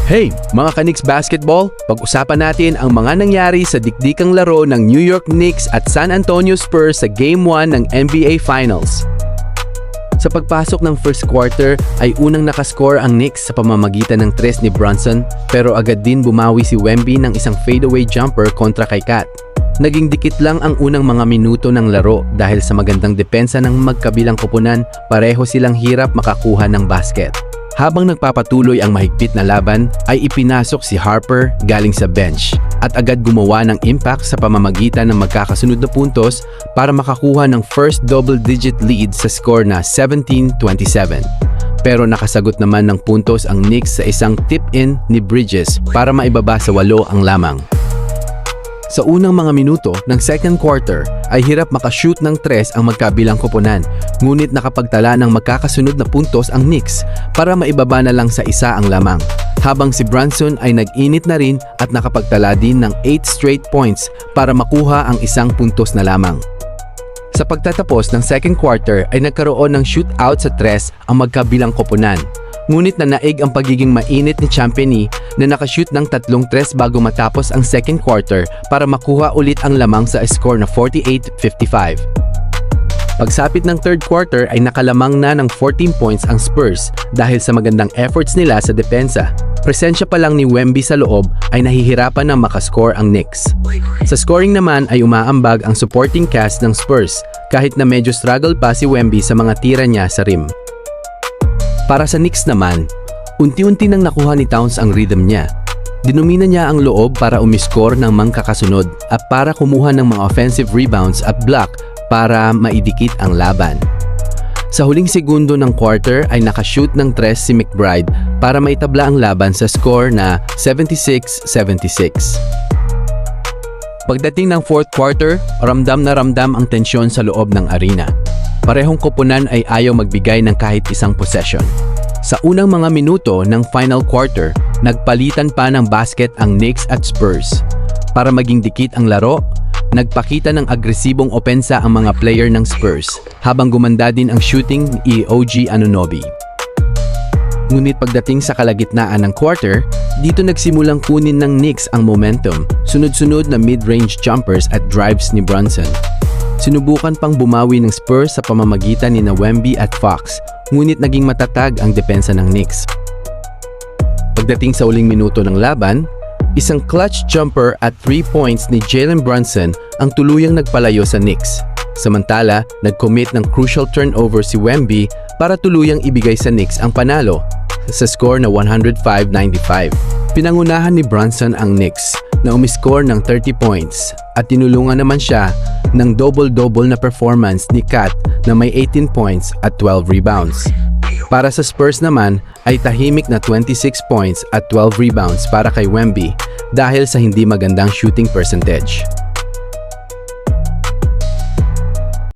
Hey, mga ka-Knicks basketball, pag-usapan natin ang mga nangyari sa dikdikang laro ng New York Knicks at San Antonio Spurs sa Game 1 ng NBA Finals. Sa pagpasok ng first quarter ay unang nakascore ang Knicks sa pamamagitan ng tres ni Brunson, pero agad din bumawi si Wemby ng isang fadeaway jumper kontra kay Cat. Naging dikit lang ang unang mga minuto ng laro dahil sa magandang depensa ng magkabilang koponan, pareho silang hirap makakuha ng basket. Habang nagpapatuloy ang mahigpit na laban, ay ipinasok si Harper galing sa bench at agad gumawa ng impact sa pamamagitan ng magkakasunod na puntos para makakuha ng first double-digit lead sa score na 17-27. Pero nakasagot naman ng puntos ang Knicks sa isang tip-in ni Bridges para maibaba sa 8 ang lamang. Sa unang mga minuto ng second quarter ay hirap makashoot ng tres ang magkabilang koponan, ngunit nakapagtala ng magkakasunod na puntos ang Knicks para maibaba na lang sa 1 ang lamang. Habang si Brunson ay nag-init na rin at nakapagtala din ng 8 straight points para makuha ang 1 puntos na lamang. Sa pagtatapos ng second quarter ay nagkaroon ng shootout sa tres ang magkabilang koponan. Ngunit nanaig ang pagiging mainit ni Champagnie na nakashoot ng 3 tres bago matapos ang second quarter para makuha ulit ang lamang sa score na 48-55. Pagsapit ng third quarter ay nakalamang na ng 14 points ang Spurs dahil sa magandang efforts nila sa depensa. Presensya pa lang ni Wemby sa loob ay nahihirapan na makascore ang Knicks. Sa scoring naman ay umaambag ang supporting cast ng Spurs kahit na medyo struggle pa si Wemby sa mga tira niya sa rim. Para sa Knicks naman, unti-unti nang nakuha ni Towns ang rhythm niya. Dinumina niya ang loob para umiscore ng magkakasunod at para kumuha ng mga offensive rebounds at block para maidikit ang laban. Sa huling segundo ng quarter ay nakashoot ng tres si McBride para maitabla ang laban sa score na 76-76. Pagdating ng fourth quarter, ramdam na ramdam ang tensyon sa loob ng arena. Parehong koponan ay ayaw magbigay ng kahit isang possession. Sa unang mga minuto ng final quarter, nagpalitan pa ng basket ang Knicks at Spurs. Para maging dikit ang laro, nagpakita ng agresibong opensa ang mga player ng Spurs, habang gumanda din ang shooting ni OG Anunoby. Ngunit pagdating sa kalagitnaan ng quarter, dito nagsimulang kunin ng Knicks ang momentum, sunod-sunod na mid-range jumpers at drives ni Brunson. Sinubukan pang bumawi ng Spurs sa pamamagitan ni Wemby at Fox, ngunit naging matatag ang depensa ng Knicks. Pagdating sa uling minuto ng laban, isang clutch jumper at 3 points ni Jalen Brunson ang tuluyang nagpalayo sa Knicks. Samantala, nag-commit ng crucial turnover si Wemby para tuluyang ibigay sa Knicks ang panalo sa score na 105-95. Pinangunahan ni Brunson ang Knicks na umiscore ng 30 points at tinulungan naman siya ng double-double na performance ni Cat na may 18 points at 12 rebounds. Para sa Spurs naman ay tahimik na 26 points at 12 rebounds para kay Wemby dahil sa hindi magandang shooting percentage.